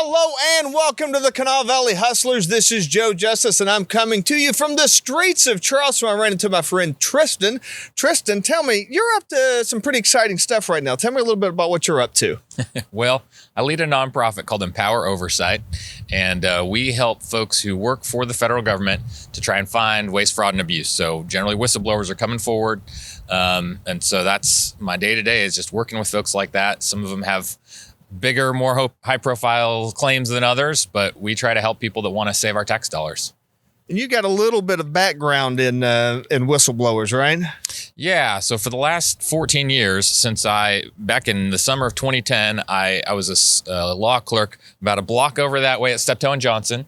Hello and welcome to the Kanawha Valley Hustlers. This is Joe Justice and I'm coming to you from the streets of Charleston. I ran into my friend Tristan. Tristan, tell me, you're up to some pretty exciting stuff right now. Tell me a little bit about what you're up to. Well, I lead a nonprofit called Empower Oversight, and we help folks who work for the federal government to try and find waste, fraud, and abuse. So generally whistleblowers are coming forward. And so that's my day-to-day is just working with folks like that. Some of them have bigger, more high-profile claims than others, but we try to help people that want to save our tax dollars. And you got a little bit of background in whistleblowers, right? Yeah. So for the last 14 years, since back in the summer of 2010, I was a law clerk about a block over that way at Steptoe and Johnson.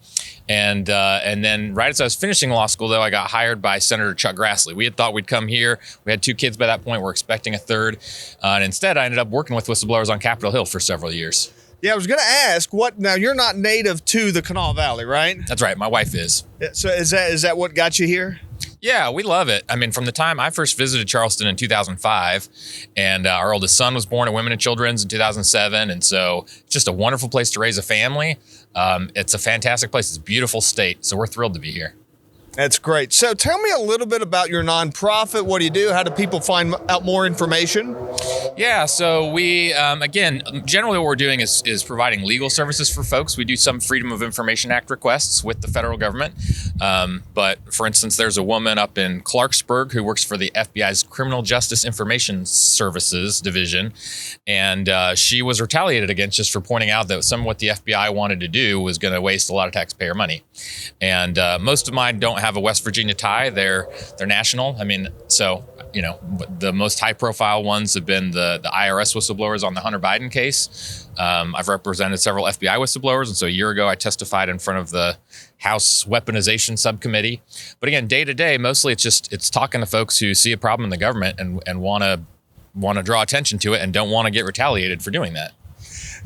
And then right as I was finishing law school, though, I got hired by Senator Chuck Grassley. We had thought we'd come here. We had 2 kids by that point. We're expecting a third. And instead, I ended up working with whistleblowers on Capitol Hill for several years. Yeah, I was going to ask, now you're not native to the Kanawha Valley, right? That's right. My wife is. So is that what got you here? Yeah, we love it. I mean, from the time I first visited Charleston in 2005, and our oldest son was born at Women and Children's in 2007. And so it's just a wonderful place to raise a family. It's a fantastic place. It's a beautiful state. So we're thrilled to be here. That's great. So tell me a little bit about your nonprofit. What do you do? How do people find out more information? Yeah, so we, again, generally what we're doing is providing legal services for folks. We do some Freedom of Information Act requests with the federal government. But for instance, there's a woman up in Clarksburg who works for the FBI's Criminal Justice Information Services Division. And she was retaliated against just for pointing out that some of what the FBI wanted to do was going to waste a lot of taxpayer money. And most of mine don't have a West Virginia tie. They're national. I mean, so, the most high profile ones have been the IRS whistleblowers on the Hunter Biden case. I've represented several FBI whistleblowers. And so a year ago, I testified in front of the House Weaponization Subcommittee. But again, day to day, mostly it's talking to folks who see a problem in the government and want to draw attention to it and don't want to get retaliated for doing that.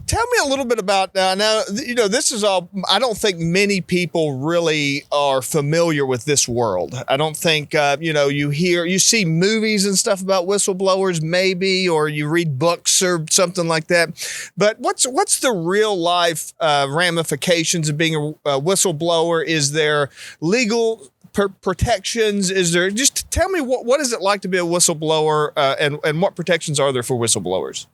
Tell me a little bit about now, this is all, I don't think many people really are familiar with this world. I don't think, you see movies and stuff about whistleblowers maybe, or you read books or something like that. But what's the real life ramifications of being a whistleblower? Is there legal protections? Is there, just tell me what is it like to be a whistleblower and what protections are there for whistleblowers?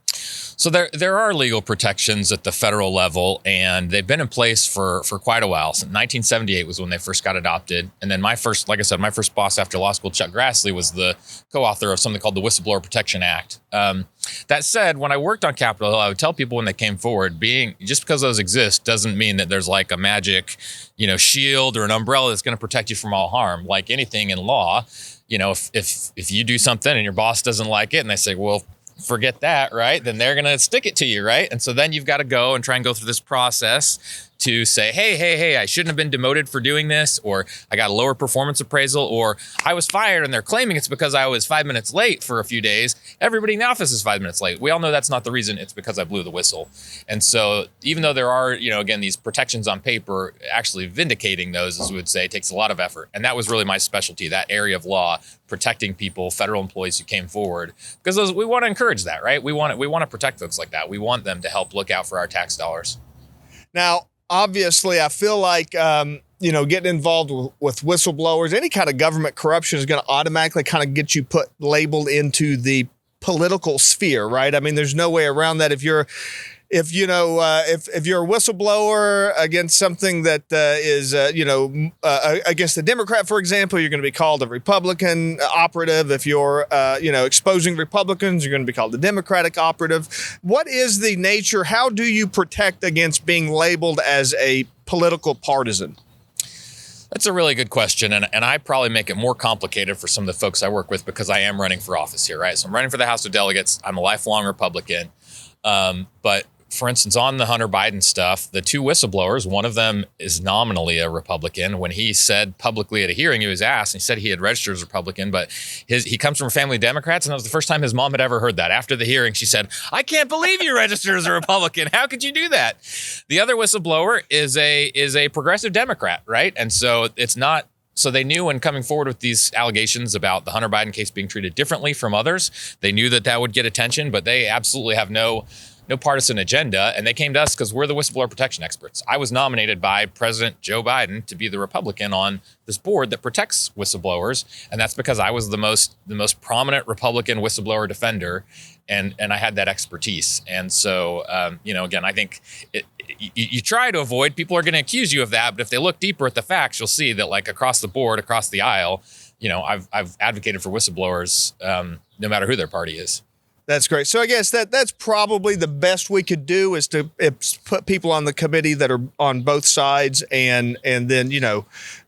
So there are legal protections at the federal level, and they've been in place for quite a while. Since 1978 was when they first got adopted. And then my first boss after law school, Chuck Grassley, was the co-author of something called the Whistleblower Protection Act. That said, when I worked on Capitol Hill, I would tell people when they came forward, just because those exist doesn't mean that there's like a magic, shield or an umbrella that's going to protect you from all harm. Like anything in law, if you do something and your boss doesn't like it and they say, well, forget that, right? Then they're going to stick it to you, right? And so then you've got to go and try and go through this process to say, hey, I shouldn't have been demoted for doing this, or I got a lower performance appraisal, or I was fired and they're claiming it's because I was 5 minutes late for a few days. Everybody in the office is 5 minutes late. We all know that's not the reason. It's because I blew the whistle. And so even though there are, again, these protections on paper, actually vindicating those, as we would say, takes a lot of effort. And that was really my specialty, that area of law, protecting people, federal employees who came forward, because we want to encourage that, right? We want to protect folks like that. We want them to help look out for our tax dollars. Now, obviously, I feel like, getting involved with whistleblowers, any kind of government corruption is going to automatically kind of get you labeled into the political sphere, right? I mean, there's no way around that. If you're a whistleblower against something that is against the Democrat, for example, you're going to be called a Republican operative. If you're, exposing Republicans, you're going to be called a Democratic operative. What is the nature? How do you protect against being labeled as a political partisan? That's a really good question, and I probably make it more complicated for some of the folks I work with because I am running for office here, right? So I'm running for the House of Delegates. I'm a lifelong Republican, but for instance, on the Hunter Biden stuff, the 2 whistleblowers, one of them is nominally a Republican. When he said publicly at a hearing, he was asked, and he said he had registered as a Republican, but he comes from a family of Democrats, and that was the first time his mom had ever heard that. After the hearing, she said, I can't believe you registered as a Republican. How could you do that? The other whistleblower is a progressive Democrat, right? And so it's not. So they knew when coming forward with these allegations about the Hunter Biden case being treated differently from others, they knew that would get attention, but they absolutely have no no partisan agenda. And they came to us because we're the whistleblower protection experts. I was nominated by President Joe Biden to be the Republican on this board that protects whistleblowers. And that's because I was the most prominent Republican whistleblower defender. And I had that expertise. And so, again, I think you try to avoid, people are going to accuse you of that. But if they look deeper at the facts, you'll see that like across the board, across the aisle, I've advocated for whistleblowers no matter who their party is. That's great. So I guess that's probably the best we could do is to put people on the committee that are on both sides and then,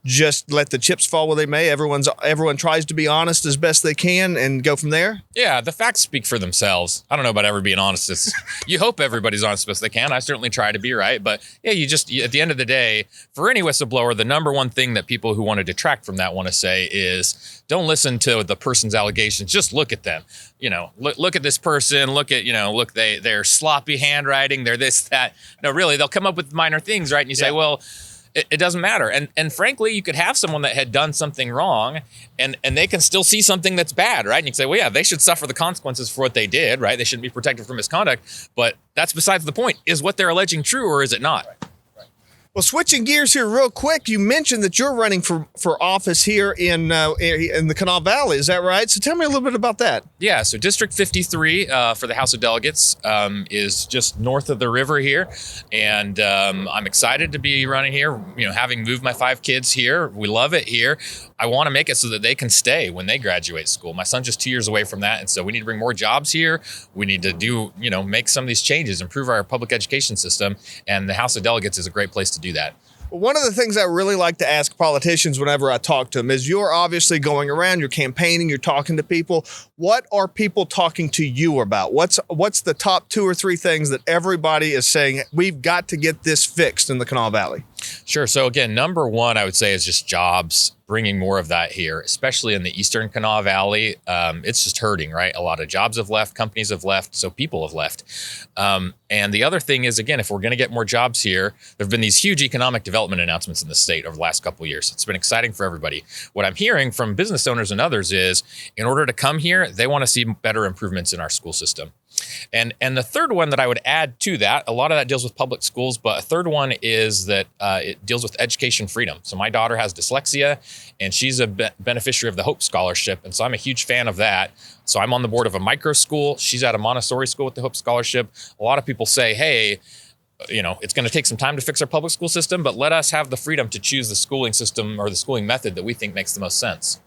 just let the chips fall where they may. Everyone tries to be honest as best they can and go from there. Yeah, the facts speak for themselves. I don't know about ever being honest. You hope everybody's honest as best they can. I certainly try to be right. But yeah, at the end of the day, for any whistleblower, the number one thing that people who want to detract from that want to say is don't listen to the person's allegations. Just look at them. Look at this person. Look at, they're sloppy handwriting. They're this, that. No, really, they'll come up with minor things, right? And you say, well, it doesn't matter. And frankly, you could have someone that had done something wrong and they can still see something that's bad, right? And you can say, well, yeah, they should suffer the consequences for what they did, right? They shouldn't be protected from misconduct. But that's besides the point. Is what they're alleging true or is it not? Right. Well, switching gears here real quick, you mentioned that you're running for office here in the Kanawha Valley. Is that right? So tell me a little bit about that. Yeah, so District 53 for the House of Delegates is just north of the river here. And I'm excited to be running here, having moved my 5 kids here. We love it here. I want to make it so that they can stay when they graduate school. My son's just 2 years away from that. And so we need to bring more jobs here. We need to make some of these changes, improve our public education system. And the House of Delegates is a great place to do that. One of the things I really like to ask politicians whenever I talk to them is you're obviously going around, you're campaigning, you're talking to people. What are people talking to you about? What's the top 2 or 3 things that everybody is saying, we've got to get this fixed in the Kanawha Valley? Sure. So again, number one, I would say is just jobs, bringing more of that here, especially in the eastern Kanawha Valley. It's just hurting, right? A lot of jobs have left, companies have left, so people have left. And the other thing is, again, if we're going to get more jobs here, there have been these huge economic development announcements in the state over the last couple of years. It's been exciting for everybody. What I'm hearing from business owners and others is, in order to come here, they want to see better improvements in our school system. And the third one that I would add to that, a lot of that deals with public schools, but a third one is that it deals with education freedom. So my daughter has dyslexia, and she's a beneficiary of the Hope Scholarship, and so I'm a huge fan of that. So I'm on the board of a micro school. She's at a Montessori school with the Hope Scholarship. A lot of people say, hey, it's going to take some time to fix our public school system, but let us have the freedom to choose the schooling system or the schooling method that we think makes the most sense.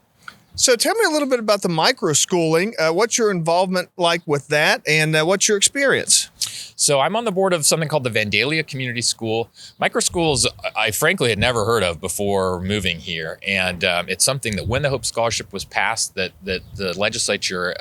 So tell me a little bit about the micro schooling. What's your involvement like with that, and what's your experience? So I'm on the board of something called the Vandalia Community School. Micro schools, I frankly had never heard of before moving here. And it's something that when the Hope Scholarship was passed, that the legislature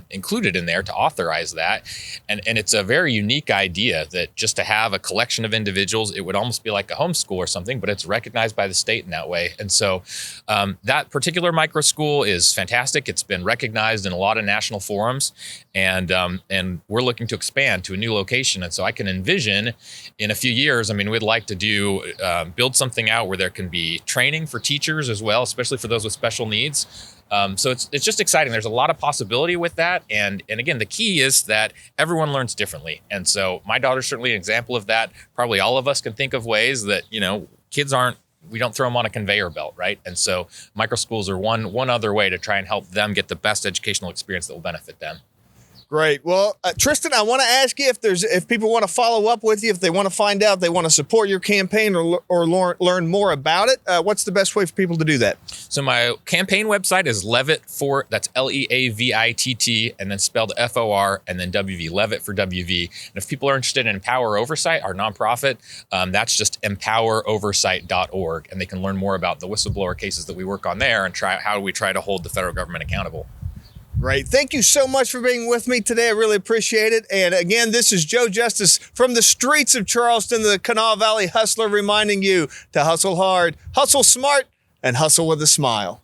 included in there to authorize that. And it's a very unique idea that just to have a collection of individuals, it would almost be like a homeschool or something, but it's recognized by the state in that way. And so that particular micro school is fantastic. It's been recognized in a lot of national forums, and we're looking to expand to a new location. And so I can envision in a few years, we'd like to build something out where there can be training for teachers as well, especially for those with special needs. So it's just exciting. There's a lot of possibility with that. And again, the key is that everyone learns differently. And so my daughter's certainly an example of that. Probably all of us can think of ways that, kids we don't throw them on a conveyor belt, right? And so micro schools are one other way to try and help them get the best educational experience that will benefit them. Great. Well, Tristan, I want to ask you if people want to follow up with you, if they want to find out, they want to support your campaign or learn more about it. What's the best way for people to do that? So my campaign website is Leavitt that's Leavitt, and then spelled FOR, and then WV, Leavitt for WV. And if people are interested in Empower Oversight, our nonprofit, that's just empoweroversight.org, and they can learn more about the whistleblower cases that we work on there and how we try to hold the federal government accountable. Great. Thank you so much for being with me today. I really appreciate it. And again, this is Joe Justice from the streets of Charleston, the Kanawha Valley Hustler, reminding you to hustle hard, hustle smart, and hustle with a smile.